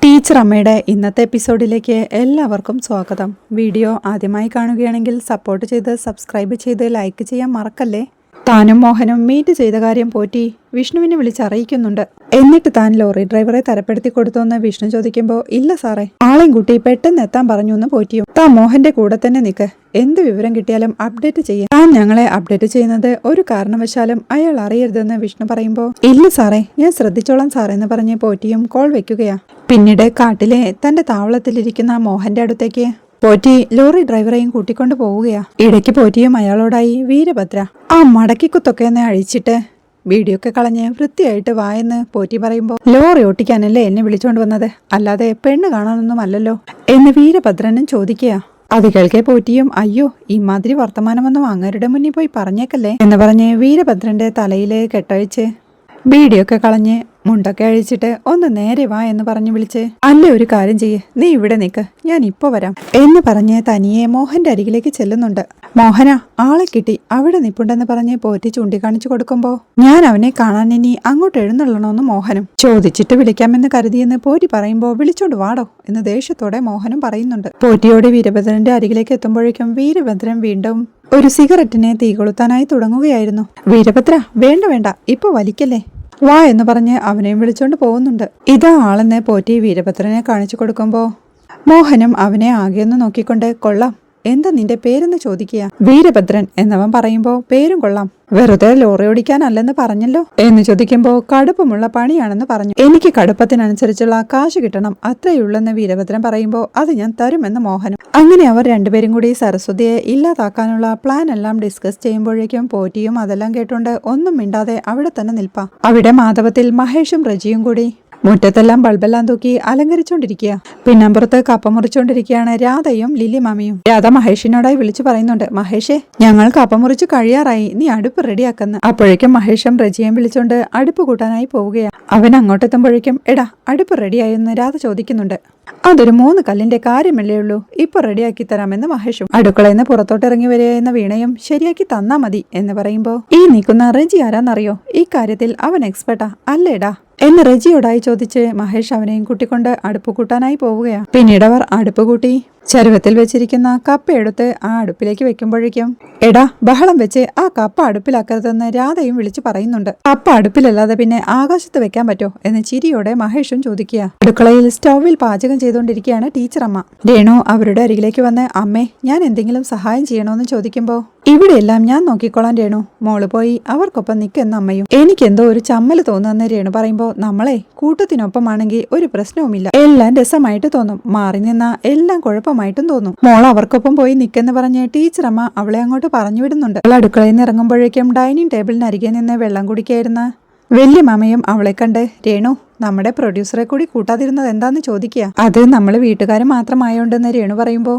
Teacher അമ്മയുടെ ഇന്നത്തെ എപ്പിസോഡിലേക്ക് എല്ലാവർക്കും സ്വാഗതം. വീഡിയോ ആദ്യമായി കാണുകയാണെങ്കിൽ സപ്പോർട്ട് ചെയ്ത് സബ്സ്ക്രൈബ് ചെയ്ത് ലൈക്ക് ചെയ്യാൻ മറക്കല്ലേ. താനും മോഹനും മീറ്റ് ചെയ്ത കാര്യം പോറ്റി വിഷ്ണുവിനെ വിളിച്ചറിയിക്കുന്നുണ്ട്. എന്നിട്ട് താൻ ലോറി ഡ്രൈവറെ തരപ്പെടുത്തി കൊടുത്തോന്ന് വിഷ്ണു ചോദിക്കുമ്പോൾ ഇല്ല സാറേ, ആളെയും കൂട്ടി പെട്ടെന്ന് എത്താൻ പറഞ്ഞു എന്ന് പോറ്റിയും. താൻ മോഹന്റെ കൂടെ തന്നെ നിൽക്ക്, എന്ത് വിവരം കിട്ടിയാലും അപ്ഡേറ്റ് ചെയ്യാം. താൻ ഞങ്ങളെ അപ്ഡേറ്റ് ചെയ്യുന്നത് ഒരു കാരണവശാലും അയാൾ അറിയരുതെന്ന് വിഷ്ണു പറയുമ്പോൾ ഇല്ല സാറേ, ഞാൻ ശ്രദ്ധിച്ചോളാം സാറേ എന്ന് പറഞ്ഞ് പോറ്റിയും കോൾ വെക്കുകയാ. പിന്നീട് കാട്ടിലെ തന്റെ താവളത്തിലിരിക്കുന്ന മോഹന്റെ അടുത്തേക്ക് പോറ്റി ലോറി ഡ്രൈവറെയും കൂട്ടിക്കൊണ്ട് പോവുകയാ. ഇടയ്ക്ക് പോറ്റിയും അയാളോടായി വീരഭദ്ര ആ മടക്കിക്കുത്തൊക്കെ ഒന്ന് അഴിച്ചിട്ട് വീഡിയോ ഒക്കെ കളഞ്ഞ് വൃത്തിയായിട്ട് വായെന്ന് പോറ്റി പറയുമ്പോൾ ലോറി ഓട്ടിക്കാനല്ലേ എന്നെ വിളിച്ചോണ്ട് വന്നത്, അല്ലാതെ പെണ്ണ് കാണാനൊന്നും അല്ലല്ലോ എന്ന് വീരഭദ്രനും ചോദിക്കുക. അത് കേൾക്കെ പോറ്റിയും അയ്യോ ഇമാതിരി വർത്തമാനമൊന്നും അങ്ങരുടെ മുന്നിൽ പോയി പറഞ്ഞേക്കല്ലേ എന്ന് പറഞ്ഞ് വീരഭദ്രന്റെ തലയിലെ കെട്ടഴിച്ച് വീഡിയോ ഒക്കെ കളഞ്ഞ് മുണ്ടൊക്കെ അഴിച്ചിട്ട് ഒന്ന് നേരെ വാ എന്ന് പറഞ്ഞു വിളിച്ച് അല്ലേ ഒരു കാര്യം ചെയ്യ്, നീ ഇവിടെ നിൽക്ക്, ഞാൻ ഇപ്പൊ വരാം എന്ന് പറഞ്ഞ് തനിയെ മോഹന്റെ അരികിലേക്ക് ചെല്ലുന്നുണ്ട്. മോഹന ആളെ കിട്ടി, അവിടെ നിപ്പുണ്ടെന്ന് പറഞ്ഞ് പോറ്റി ചൂണ്ടിക്കാണിച്ചു കൊടുക്കുമ്പോ ഞാൻ അവനെ കാണാൻ ഇനി അങ്ങോട്ട് എഴുന്നള്ളണോന്ന് മോഹനും ചോദിച്ചിട്ട് വിളിക്കാമെന്ന് കരുതിയെന്ന് പോറ്റി പറയുമ്പോ വിളിച്ചോണ്ട് വാടോ എന്ന് ദേഷ്യത്തോടെ മോഹനും പറയുന്നുണ്ട്. പോറ്റിയോട് വീരഭദ്രന്റെ അരികിലേക്ക് എത്തുമ്പോഴേക്കും വീരഭദ്രൻ വീണ്ടും ഒരു സിഗരറ്റിനെ തീ കൊളുത്താനായി തുടങ്ങുകയായിരുന്നു. വീരഭദ്ര വേണ്ട വേണ്ട ഇപ്പൊ വലിക്കല്ലേ, വാ എന്ന് പറഞ്ഞ് അവനെയും വിളിച്ചോണ്ട് പോകുന്നുണ്ട്. ഇതാ ആളെന്ന് പോറ്റി വീരഭദ്രനെ കാണിച്ചു കൊടുക്കുമ്പോ മോഹനും അവനെ ആകെയൊന്ന് നോക്കിക്കൊണ്ട് കൊള്ളാം, എന്താ നിന്റെ പേരെന്ന് ചോദിക്കുക. വീരഭദ്രൻ എന്നവൻ പറയുമ്പോ പേരും കൊള്ളാം, വെറുതെ ലോറി ഓടിക്കാനല്ലെന്ന് പറഞ്ഞല്ലോ എന്ന് ചോദിക്കുമ്പോ കടുപ്പമുള്ള പണിയാണെന്ന് പറഞ്ഞു. എനിക്ക് കടുപ്പത്തിനനുസരിച്ചുള്ള കാശ് കിട്ടണം, അത്രയുള്ളെന്ന് വീരഭദ്രൻ പറയുമ്പോ അത് ഞാൻ തരുമെന്ന് മോഹനും. അങ്ങനെ അവർ രണ്ടുപേരും കൂടി സരസ്വതിയെ ഇല്ലാതാക്കാനുള്ള പ്ലാൻ എല്ലാം ഡിസ്കസ് ചെയ്യുമ്പോഴേക്കും പോറ്റിയും അതെല്ലാം കേട്ടുകൊണ്ട് ഒന്നും മിണ്ടാതെ അവിടെ തന്നെ നിൽപ്പാ. അവിടെ മാധവത്തിൽ മഹേഷും റജിയും കൂടി മുറ്റത്തെല്ലാം ബൾബെല്ലാം തൂക്കി അലങ്കരിച്ചോണ്ടിരിക്കുക. പിന്നമ്പുറത്ത് കപ്പ മുറിച്ചോണ്ടിരിക്കുകയാണ് രാധയും ലില്ലി മാമിയും. രാധ മഹേഷിനോടായി വിളിച്ചു പറയുന്നുണ്ട്, മഹേഷേ ഞങ്ങൾ കപ്പ മുറിച്ച് കഴിയാറായി, നീ അടുപ്പ് റെഡിയാക്കുന്നു. അപ്പോഴേക്കും മഹേഷും റജിയും വിളിച്ചോണ്ട് അടുപ്പ് കൂട്ടാനായി പോവുകയാണ്. അവൻ അങ്ങോട്ടെത്തുമ്പോഴേക്കും എടാ അടുപ്പ് റെഡിയായെന്ന് രാധ ചോദിക്കുന്നുണ്ട്. അതൊരു 3 കല്ലിന്റെ കാര്യമല്ലേ ഉള്ളൂ, ഇപ്പൊ റെഡിയാക്കി തരാമെന്ന് മഹേഷും. അടുക്കളയിൽ നിന്ന് പുറത്തോട്ടിറങ്ങി വരികയെന്ന വീണയും ശരിയാക്കി തന്നാ മതി എന്ന് പറയുമ്പോ ഈ നിൽക്കുന്ന റജി ആരാന്നറിയോ, ഈ കാര്യത്തിൽ അവൻ എക്സ്പെർട്ടാ അല്ലേടാ എന്ന് റജിയോടായി ചോദിച്ച് മഹേഷ് അവനെയും കൂട്ടിക്കൊണ്ട് അടുപ്പ് കൂട്ടാനായി പോവുകയാണ്. പിന്നീട് അവർ അടുപ്പ് കൂട്ടി ചരുവത്തിൽ വെച്ചിരിക്കുന്ന കപ്പ എടുത്ത് ആ അടുപ്പിലേക്ക് വെക്കുമ്പോഴേക്കും എടാ ബഹളം വെച്ച് ആ കപ്പ അടുപ്പിലാക്കരുതെന്ന് രാധയും വിളിച്ചു പറയുന്നുണ്ട്. കപ്പ അടുപ്പിലല്ലാതെ പിന്നെ ആകാശത്ത് വെക്കാൻ പറ്റോ എന്ന് ചിരിയോടെ മഹേഷും ചോദിക്കുക. അടുക്കളയിൽ സ്റ്റൗവിൽ പാചകം ചെയ്തുകൊണ്ടിരിക്കുകയാണ് ടീച്ചർ അമ്മ. രേണു അവരുടെ അരികിലേക്ക് വന്ന് അമ്മേ ഞാൻ എന്തെങ്കിലും സഹായം ചെയ്യണോന്ന് ചോദിക്കുമ്പോ ഇവിടെയെല്ലാം ഞാൻ നോക്കിക്കോളാൻ രേണു, മോള് പോയി അവർക്കൊപ്പം നിൽക്കുന്ന അമ്മയും. എനിക്കെന്തോ ഒരു ചമ്മല് തോന്നുന്ന രേണു പറയുമ്പോ നമ്മളെ കൂട്ടത്തിനൊപ്പമാണെങ്കിൽ ഒരു പ്രശ്നവുമില്ല, എല്ലാം രസമായിട്ട് തോന്നും, മാറി നിന്നാ എല്ലാം കുഴപ്പമായിട്ടും തോന്നും. മോൾ അവർക്കൊപ്പം പോയി നിൽക്കെന്ന് പറഞ്ഞ് ടീച്ചർ അമ്മ അവളെ അങ്ങോട്ട് പറഞ്ഞു വിടുന്നുണ്ട്. അവൾ അടുക്കളയിൽ നിന്ന് ഇറങ്ങുമ്പോഴേക്കും ഡൈനിങ് ടേബിളിന് അരികെ നിന്ന് വെള്ളം കുടിക്കായിരുന്ന വലിയ മാമയും അവളെ കണ്ട് രേണു നമ്മുടെ പ്രൊഡ്യൂസറെ കൂടി കൂട്ടാതിരുന്നത് എന്താന്ന് ചോദിക്കുക. അത് നമ്മൾ വീട്ടുകാർ മാത്രമായോണ്ടെന്ന് രേണു പറയുമ്പോ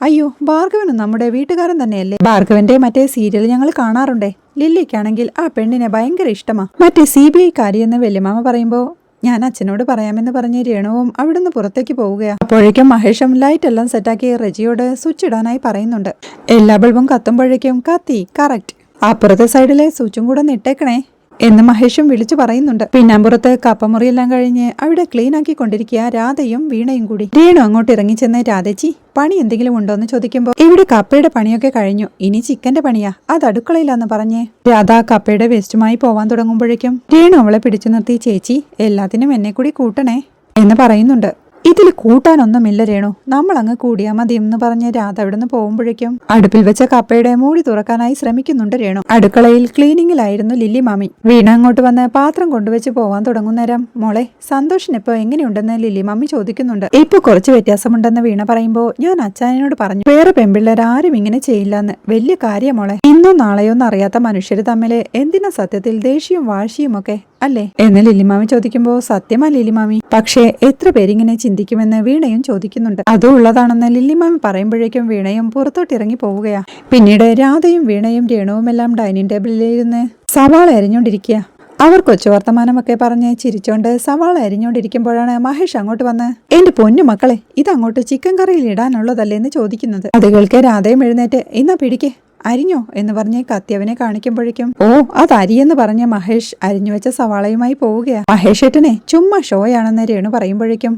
അയ്യോ ഭാർഗവനും നമ്മുടെ വീട്ടുകാരൻ തന്നെയല്ലേ, ഭാർഗവന്റെ മറ്റേ സീരിയൽ ഞങ്ങൾ കാണാറുണ്ടേ, ലില്ലിക്കാണെങ്കിൽ ആ പെണ്ണിനെ ഭയങ്കര ഇഷ്ടമാ, മറ്റേ CBI കാര്യമെന്ന് വല്യമാമ പറയുമ്പോ ഞാൻ അച്ഛനോട് പറയാമെന്ന് പറഞ്ഞ് രേണുവും അവിടുന്ന് പുറത്തേക്ക് പോവുകയാ. അപ്പോഴേക്കും മഹേഷും ലൈറ്റ് എല്ലാം സെറ്റാക്കി റജിയോട് സ്വിച്ച് ഇടാനായി പറയുന്നുണ്ട്. എല്ലാ ബൾബും കത്തുമ്പോഴേക്കും കത്തി കറക്റ്റ്, അപ്പുറത്തെ സൈഡിലെ സ്വിച്ചും കൂടെ നിട്ടേക്കണേ എന്ന് മഹേഷും വിളിച്ചു പറയുന്നുണ്ട്. പിന്നമ്പുറത്ത് കപ്പമുറിയെല്ലാം കഴിഞ്ഞ് അവിടെ ക്ലീൻ ആക്കി കൊണ്ടിരിക്കുക രാധയും വീണയും കൂടി. രേണു അങ്ങോട്ട് ഇറങ്ങി ചെന്ന് രാധേച്ചി പണി എന്തെങ്കിലും ഉണ്ടോന്ന് ചോദിക്കുമ്പോൾ ഇവിടെ കപ്പയുടെ പണിയൊക്കെ കഴിഞ്ഞു, ഇനി ചിക്കന്റെ പണിയാ, അത് അടുക്കളയിലാന്ന് പറഞ്ഞ് രാധ കപ്പയുടെ വേസ്റ്റുമായി പോവാൻ തുടങ്ങുമ്പോഴേക്കും രേണു അവളെ പിടിച്ചു നിർത്തി ചേച്ചി എല്ലാത്തിനും എന്നെ കൂടി കൂട്ടണേ എന്ന് പറയുന്നുണ്ട്. ഇതിൽ കൂട്ടാനൊന്നുമില്ല രേണു, നമ്മൾ അങ്ങ് കൂടിയാ മതി എന്ന് പറഞ്ഞ് രാധ അവിടുന്ന് പോകുമ്പോഴേക്കും അടുപ്പിൽ വെച്ച കപ്പയുടെ മൂടി തുറക്കാനായി ശ്രമിക്കുന്നുണ്ട് രേണു. അടുക്കളയിൽ ക്ലീനിങ്ങിലായിരുന്നു ലില്ലി മാമി. വീണ അങ്ങോട്ട് വന്ന് പാത്രം കൊണ്ടുവച്ച് പോവാൻ തുടങ്ങുന്നേരം മോളെ സന്തോഷിനിപ്പോ എങ്ങനെയുണ്ടെന്ന് ലില്ലി മാമി ചോദിക്കുന്നുണ്ട്. ഇപ്പൊ കുറച്ച് വ്യത്യാസമുണ്ടെന്ന് വീണ പറയുമ്പോ ഞാൻ അച്ഛനോട് പറഞ്ഞു വേറെ പെൺപിള്ളേർ ആരും ഇങ്ങനെ ചെയ്യില്ലെന്ന്, വലിയ കാര്യം മോളെ, ഇന്നോ നാളെയോ അറിയാത്ത മനുഷ്യര് തമ്മില് എന്തിനാ സത്യത്തിൽ ദേഷ്യവും വാശിയും ഒക്കെ അല്ലേ എന്ന് ലില്ലിമാമി ചോദിക്കുമ്പോ സത്യമാ ലില്ലിമാമി, പക്ഷേ എത്ര പേരിങ്ങനെ ചിന്തിക്കുമെന്ന് വീണയും ചോദിക്കുന്നുണ്ട്. അതും ഉള്ളതാണെന്ന് ലില്ലിമാമി പറയുമ്പോഴേക്കും വീണയും പുറത്തോട്ടിറങ്ങി പോവുകയാ. പിന്നീട് രാധയും വീണയും രേണുവുമെല്ലാം ഡൈനിങ് ടേബിളിലിരുന്ന് സവാള അരിഞ്ഞോണ്ടിരിക്കുക. അവർ കൊച്ചു വർത്തമാനമൊക്കെ പറഞ്ഞ് ചിരിച്ചോണ്ട് സവാള അരിഞ്ഞോണ്ടിരിക്കുമ്പോഴാണ് മഹേഷ് അങ്ങോട്ട് വന്ന് എന്റെ പൊന്നു മക്കളെ ഇതങ്ങോട്ട് ചിക്കൻ കറിയിൽ ഇടാനുള്ളതല്ലേ എന്ന് ചോദിക്കുന്നത്. അത് കേൾക്കെ രാധയും എഴുന്നേറ്റ് ഇന്നാ പിടിക്കേ അരിഞ്ഞോ എന്ന് പറഞ്ഞ് കത്തി അവനെ കാണിക്കുമ്പോഴേക്കും ഓ അത് അരിയെന്ന് പറഞ്ഞ മഹേഷ് അരിഞ്ഞു വെച്ച സവാളയുമായി പോവുകയാ. മഹേഷ് ഏട്ടനെ ചുമ്മാ ഷോയാണെന്ന് രേണു പറയുമ്പോഴേക്കും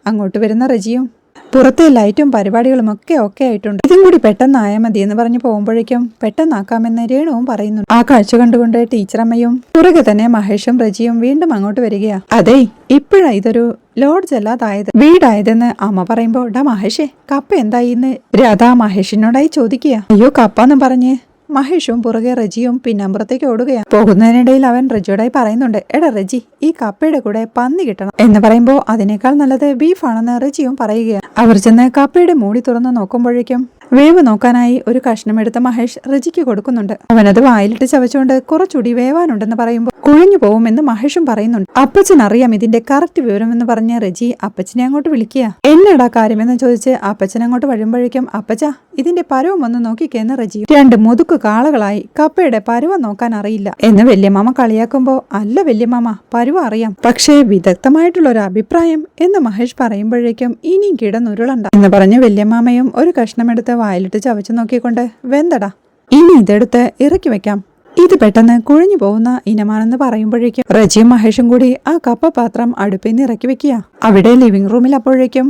അങ്ങോട്ട് വരുന്ന റജിയും പുറത്തെ ലൈറ്റും പരിപാടികളും ഒക്കെ ആയിട്ടുണ്ട്, ഇതും കൂടി പെട്ടെന്നായാൽ മതി എന്ന് പറഞ്ഞു പോകുമ്പോഴേക്കും പെട്ടെന്നാക്കാമെന്ന് രേണുവും പറയുന്നുണ്ട്. ആ കാഴ്ച കണ്ടുകൊണ്ട് ടീച്ചറമ്മയും പുറകെ തന്നെ മഹേഷും റജിയും വീണ്ടും അങ്ങോട്ട് വരികയാ. അതേ ഇപ്പോഴാ ഇതൊരു ലോഡ്ജ് അല്ലാതായത് വീടായതെന്ന് അമ്മ പറയുമ്പോ ഡാ മഹേഷേ കപ്പ എന്തായി എന്ന് രാധ മഹേഷിനോടായി ചോദിക്കുക. അയ്യോ കപ്പാന്ന് പറഞ്ഞ് മഹേഷും പുറകെ റജിയും പിന്നമ്പുറത്തേക്ക് ഓടുകയാണ്. പോകുന്നതിനിടയിൽ അവൻ റജിയോടായി പറയുന്നുണ്ട്, എടാ റജി ഈ കപ്പയുടെ കൂടെ പന്നി കിട്ടണം എന്ന് പറയുമ്പോൾ അതിനേക്കാൾ നല്ലത് ബീഫാണെന്ന് റജിയും പറയുകയാണ്. അവർ ചെന്ന് കപ്പയുടെ മൂടി തുറന്ന് നോക്കുമ്പോഴേക്കും വേവ് നോക്കാനായി ഒരു കഷ്ണം എടുത്ത മഹേഷ് റജിക്ക് കൊടുക്കുന്നുണ്ട്. അവനത് വായിലിട്ട് ചവച്ചുകൊണ്ട് കുറച്ചുകൂടി വേവാനുണ്ടെന്ന് പറയുമ്പോൾ കുഴഞ്ഞു പോകുമെന്ന് മഹേഷും പറയുന്നുണ്ട്. അപ്പച്ചൻ അറിയാം ഇതിന്റെ കറക്റ്റ് വിവരമെന്ന് പറഞ്ഞ റജി അപ്പച്ചനെ അങ്ങോട്ട് വിളിക്കുക. എന്നടാ കാര്യമെന്ന് ചോദിച്ച് അപ്പച്ചൻ അങ്ങോട്ട് വരുമ്പോഴേക്കും അപ്പച്ച ഇതിന്റെ പരുവം ഒന്ന് നോക്കിക്കേന്ന് റജി. രണ്ട് മുതുക്ക് കാളകളായി കപ്പയുടെ പരുവം നോക്കാൻ അറിയില്ല എന്ന് വല്യമാമ കളിയാക്കുമ്പോ അല്ല വല്യമാമ പരുവം അറിയാം, പക്ഷേ വിദഗ്ധമായിട്ടുള്ള ഒരു അഭിപ്രായം എന്ന് മഹേഷ് പറയുമ്പോഴേക്കും ഇനിയും കിടന്നുരുളണ്ട എന്ന് പറഞ്ഞ് വല്യമാമയും ഒരു കഷ്ണമെടുത്ത് വായിലിട്ട് ചവച്ചു നോക്കിക്കൊണ്ട് വെന്തടാ ഇനി ഇതെടുത്ത് ഇറക്കി വെക്കാം, ഇത് പെട്ടെന്ന് കുഴഞ്ഞു പോകുന്ന ഇനമാണെന്ന് പറയുമ്പോഴേക്കും റജിയും മഹേഷും കൂടി ആ കപ്പ പാത്രം അടുപ്പിൽ നിന്ന് ഇറക്കി വെക്കുക. അവിടെ ലിവിംഗ് റൂമിൽ അപ്പോഴേക്കും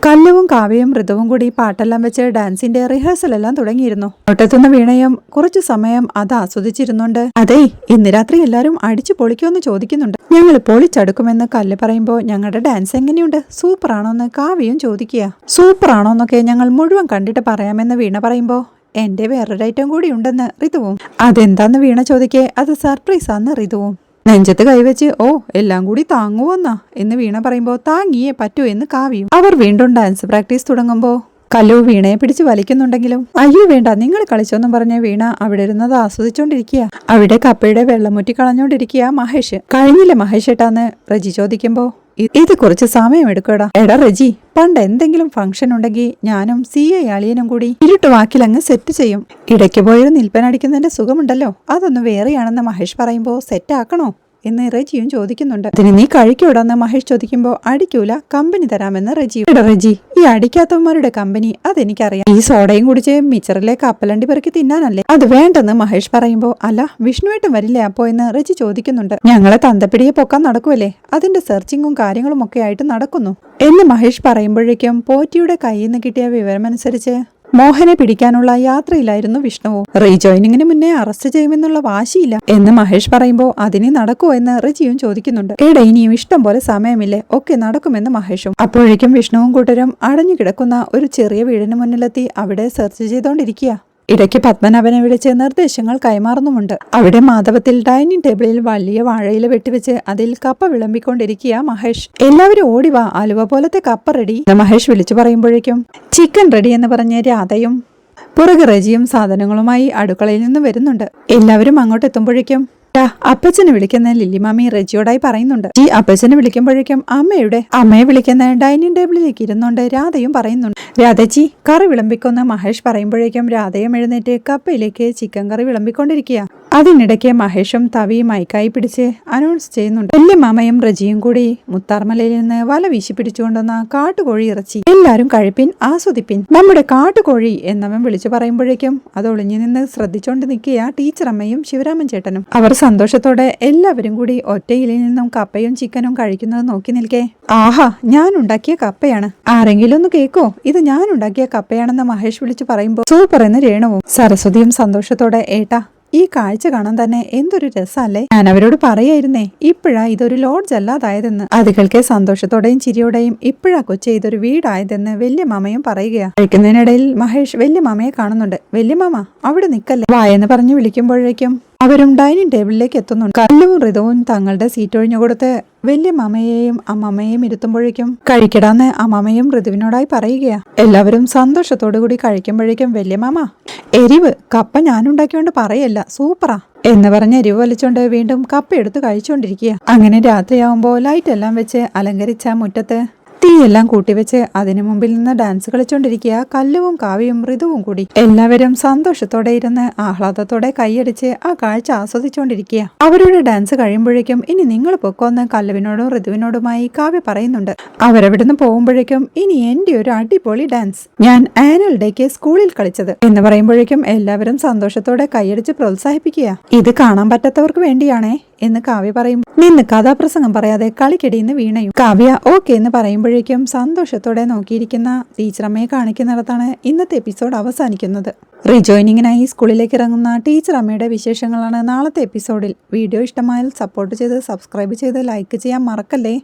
കല്ലുവും കാവ്യയും ഋതുവും കൂടി പാട്ടെല്ലാം വെച്ച് ഡാൻസിന്റെ റിഹേഴ്സൽ എല്ലാം തുടങ്ങിയിരുന്നു. ഒട്ടെത്തുന്ന വീണയും കുറച്ചു സമയം അത് ആസ്വദിച്ചിരുന്നുണ്ട്. അതേ ഇന്ന് രാത്രി എല്ലാരും അടിച്ചു പൊളിക്കുമെന്ന് ചോദിക്കുന്നുണ്ട്. ഞങ്ങൾ പൊളിച്ചടുക്കുമെന്ന് കല്ല് പറയുമ്പോൾ ഞങ്ങളുടെ ഡാൻസ് എങ്ങനെയുണ്ട് സൂപ്പറാണോന്ന് കാവ്യയും ചോദിക്കുക. സൂപ്പറാണോന്നൊക്കെ ഞങ്ങൾ മുഴുവൻ കണ്ടിട്ട് പറയാമെന്ന് വീണ പറയുമ്പോ എന്റെ വേറൊരു ഐറ്റം കൂടി ഉണ്ടെന്ന് ഋതുവും. അതെന്താന്ന് വീണ ചോദിക്കേ അത് സർപ്രൈസാന്ന് ഋതുവും. നെഞ്ചത്ത് കൈവച്ച് ഓ എല്ലാം കൂടി താങ്ങുവന്നാ എന്ന് വീണ പറയുമ്പോ താങ്ങിയേ പറ്റൂ എന്ന് കാവ്യം. അവർ വീണ്ടും ഡാൻസ് പ്രാക്ടീസ് തുടങ്ങുമ്പോ കല്ലു വീണയെ പിടിച്ച് വലിക്കുന്നുണ്ടെങ്കിലും അയ്യോ വേണ്ട നിങ്ങൾ കളിച്ചോന്നും പറഞ്ഞ വീണ അവിടെ ഇരുന്നത് ആസ്വദിച്ചോണ്ടിരിക്കുക. അവിടെ കപ്പയുടെ വെള്ളം മുറ്റി കളഞ്ഞോണ്ടിരിക്കുക മഹേഷ്. കഴിഞ്ഞില്ല മഹേഷ് ഏട്ടാന്ന് റജി ചോദിക്കുമ്പോ ഇത് കുറച്ച് സമയം എടുക്കടാ. എടാ റജി പണ്ട് എന്തെങ്കിലും ഫംഗ്ഷൻ ഉണ്ടെങ്കിൽ ഞാനും CA അളിയനും കൂടി ഇരുട്ട് വാക്കിലങ്ങ് സെറ്റ് ചെയ്യും. ഇടയ്ക്ക് പോയൊരു നിൽപ്പനടിക്കുന്നതിന്റെ സുഖമുണ്ടല്ലോ അതൊന്ന് വേറെയാണെന്ന് മഹേഷ് പറയുമ്പോ സെറ്റ് ആക്കണോ എന്ന് റജിയും ചോദിക്കുന്നുണ്ട്. അതിന് നീ കഴിക്കൂടാന്ന് മഹേഷ് ചോദിക്കുമ്പോ അടിക്കൂല കമ്പനി തരാമെന്ന് റജി. എടാ റജി ഈ അടിക്കാത്തവന്മാരുടെ കമ്പനി അതെനിക്കറിയാം, ഈ സോഡയും കുടിച്ച് മിച്ചറിലെ കപ്പലണ്ടി പെറുക്കി തിന്നാനല്ലേ, അത് വേണ്ടെന്ന് മഹേഷ് പറയുമ്പോ അല്ല വിഷ്ണുവേട്ടൻ വരില്ലേ അപ്പോ എന്ന് റജി ചോദിക്കുന്നുണ്ട്. ഞങ്ങളെ തന്തപ്പിടിയെ പൊക്കാൻ നടക്കുമല്ലേ അതിന്റെ സെർച്ചിങ്ങും കാര്യങ്ങളും ഒക്കെ ആയിട്ട് നടക്കുന്നു എന്ന് മഹേഷ് പറയുമ്പോഴേക്കും പോറ്റിയുടെ കയ്യിൽ നിന്ന് കിട്ടിയ വിവരമനുസരിച്ച് മോഹനെ പിടിക്കാനുള്ള യാത്രയിലായിരുന്നു വിഷ്ണുവും. റീജോയിനിങ്ങിന് മുന്നേ അറസ്റ്റ് ചെയ്യുമെന്നുള്ള വാശിയില്ല എന്ന് മഹേഷ് പറയുമ്പോ അതിന് നടക്കുമോ എന്ന് റജിയും ചോദിക്കുന്നുണ്ട്. എടാ ഇനിയും ഇഷ്ടം പോലെ സമയമില്ലേ ഒക്കെ നടക്കുമെന്ന് മഹേഷും. അപ്പോഴേക്കും വിഷ്ണുവും കൂട്ടരും അടഞ്ഞു കിടക്കുന്ന ഒരു ചെറിയ വീടിന് മുന്നിലെത്തി അവിടെ സെർച്ച് ചെയ്തോണ്ടിരിക്കുക. ഇടയ്ക്ക് പത്മനാഭനെ വിളിച്ച് നിർദ്ദേശങ്ങൾ കൈമാറുന്നുമുണ്ട്. അവിടെ മാധവത്തിൽ ഡൈനിങ് ടേബിളിൽ വലിയ വാഴയില വെട്ടിവെച്ച് അതിൽ കപ്പ വിളമ്പിക്കൊണ്ടിരിക്കുക മഹേഷ്. എല്ലാവരും ഓടിവാ അലുവ പോലത്തെ കപ്പ റെഡി മഹേഷ് വിളിച്ചു പറയുമ്പോഴേക്കും ചിക്കൻ റെഡി എന്ന് പറഞ്ഞ് രാധയും പുറകെ റജിയും സാധനങ്ങളുമായി അടുക്കളയിൽ നിന്ന് വരുന്നുണ്ട്. എല്ലാവരും അങ്ങോട്ട് എത്തുമ്പോഴേക്കും അപ്പച്ചനെ വിളിക്കുന്ന ലില്ലിമാമി റജിയോടായി പറയുന്നുണ്ട്. അപ്പച്ചനെ വിളിക്കുമ്പോഴേക്കും അമ്മയെ വിളിക്കുന്ന ഡൈനിങ് ടേബിളിലേക്ക് ഇരുന്നുകൊണ്ട് രാധയും പറയുന്നുണ്ട്. രാധജി കറി വിളമ്പിക്കൊന്ന് മഹേഷ് പറയുമ്പോഴേക്കും രാധയും എഴുന്നേറ്റ് കപ്പയിലേക്ക് ചിക്കൻ കറി വിളമ്പിക്കൊണ്ടിരിക്കുക. അതിനിടയ്ക്ക് മഹേഷും തവിയും മൈക്കായി പിടിച്ച് അനൗൺസ് ചെയ്യുന്നുണ്ട്. വല്യമാമയും റജിയും കൂടി മുത്താർമലയിൽ നിന്ന് വല വീശി പിടിച്ചുകൊണ്ടുവന്ന കാട്ടുകോഴി ഇറച്ചി എല്ലാരും കഴിപ്പിൻ ആസ്വദിപ്പിൻ നമ്മുടെ കാട്ടുകോഴി എന്നവൻ വിളിച്ചു പറയുമ്പോഴേക്കും അത് ഒളിഞ്ഞു നിന്ന് ശ്രദ്ധിച്ചോണ്ട് നിൽക്കുക ടീച്ചറമ്മയും ശിവരാമൻ ചേട്ടനും. അവർ സന്തോഷത്തോടെ എല്ലാവരും കൂടി ഒറ്റയിലിൽ നിന്നും കപ്പയും ചിക്കനും കഴിക്കുന്നത് നോക്കി നിൽക്കേ. ആഹാ ഞാൻ ഉണ്ടാക്കിയ കപ്പയാണ്, ആരെങ്കിലും ഒന്ന് കേക്കോ ഇത് ഞാൻ ഉണ്ടാക്കിയ കപ്പയാണെന്ന് മഹേഷ് വിളിച്ചു പറയുമ്പോ സൂപ്പർ എന്ന് രേണുവും. സരസ്വതിയും സന്തോഷത്തോടെ ഏട്ടാ ഈ കാഴ്ച കാണാൻ തന്നെ എന്തൊരു രസമല്ലേ, ഞാൻ അവരോട് പറയായിരുന്നേ ഇപ്പോഴാ ഇതൊരു ലോഡ്ജ് അല്ലാതായതെന്ന്. അതുകൾക്ക് സന്തോഷത്തോടെയും ചിരിയോടെയും ഇപ്പോഴാ കൊച്ചി ഇതൊരു വീടായതെന്ന് വല്യമാമയും പറയുകയാണ്. കഴിക്കുന്നതിനിടയിൽ മഹേഷ് വല്യമാമയെ കാണുന്നുണ്ട്. വല്യമാമ അവിടെ നിൽക്കല്ലേ വായെന്ന് പറഞ്ഞു വിളിക്കുമ്പോഴേക്കും അവരും ഡൈനിങ് ടേബിളിലേക്ക് എത്തുന്നുണ്ട്. കല്ലുവും ഋതുവും തങ്ങളുടെ സീറ്റ് ഒഴിഞ്ഞു കൊടുത്ത് വല്യമ്മയെയും അമ്മമ്മയെയും ഇരുത്തുമ്പോഴേക്കും കഴിക്കടാന്ന് അമ്മമ്മയും ഋതുവിനോടായി പറയുകയാ. എല്ലാവരും സന്തോഷത്തോടു കൂടി കഴിക്കുമ്പോഴേക്കും വല്യമാമ എരിവ് കപ്പ ഞാനുണ്ടാക്കിയോണ്ട് പറയല്ല സൂപ്പറാ എന്ന് പറഞ്ഞ് എരിവ് വലിച്ചോണ്ട് വീണ്ടും കപ്പ എടുത്ത് കഴിച്ചുകൊണ്ടിരിക്കുക. അങ്ങനെ രാത്രിയാവുമ്പോ ലൈറ്റ് എല്ലാം വെച്ച് അലങ്കരിച്ച മുറ്റത്ത് തീയെല്ലാം കൂട്ടിവെച്ച് അതിനു മുമ്പിൽ നിന്ന് ഡാൻസ് കളിച്ചോണ്ടിരിക്കുക കല്ലുവും കാവ്യവും ഋതുവും കൂടി. എല്ലാവരും സന്തോഷത്തോടെ ഇരുന്ന് ആഹ്ലാദത്തോടെ കൈയടിച്ച് ആ കാഴ്ച ആസ്വദിച്ചുകൊണ്ടിരിക്കുക. അവരുടെ ഡാൻസ് കഴിയുമ്പോഴേക്കും ഇനി നിങ്ങൾ പൊക്കോന്ന് കല്ലുവിനോടും ഋതുവിനോടുമായി കാവ്യ പറയുന്നുണ്ട്. അവരവിടുന്ന് പോകുമ്പോഴേക്കും ഇനി എന്റെ ഒരു അടിപൊളി ഡാൻസ് ഞാൻ ആനുവൽ ഡേക്ക് സ്കൂളിൽ കളിച്ചത് എന്ന് പറയുമ്പോഴേക്കും എല്ലാവരും സന്തോഷത്തോടെ കൈയടിച്ച് പ്രോത്സാഹിപ്പിക്കുക. ഇത് കാണാൻ പറ്റാത്തവർക്ക് വേണ്ടിയാണേ എന്ന് കാവ്യ പറയും. നിന്ന് കഥാപ്രസംഗം പറയാതെ കളിക്കടിയെന്ന് വീണയും. കാവ്യ ഓക്കെ എന്ന് പറയുമ്പോഴേക്കും സന്തോഷത്തോടെ നോക്കിയിരിക്കുന്ന ടീച്ചറമ്മയെ കാണിക്കുന്നിടത്താണ് ഇന്നത്തെ എപ്പിസോഡ് അവസാനിക്കുന്നത്. റീജോയിനിങ്ങിനായി സ്കൂളിലേക്ക് ഇറങ്ങുന്ന ടീച്ചർ അമ്മയുടെ വിശേഷങ്ങളാണ് നാളത്തെ എപ്പിസോഡിൽ. വീഡിയോ ഇഷ്ടമായാൽ സപ്പോർട്ട് ചെയ്ത് സബ്സ്ക്രൈബ് ചെയ്ത് ലൈക്ക് ചെയ്യാൻ മറക്കല്ലേ.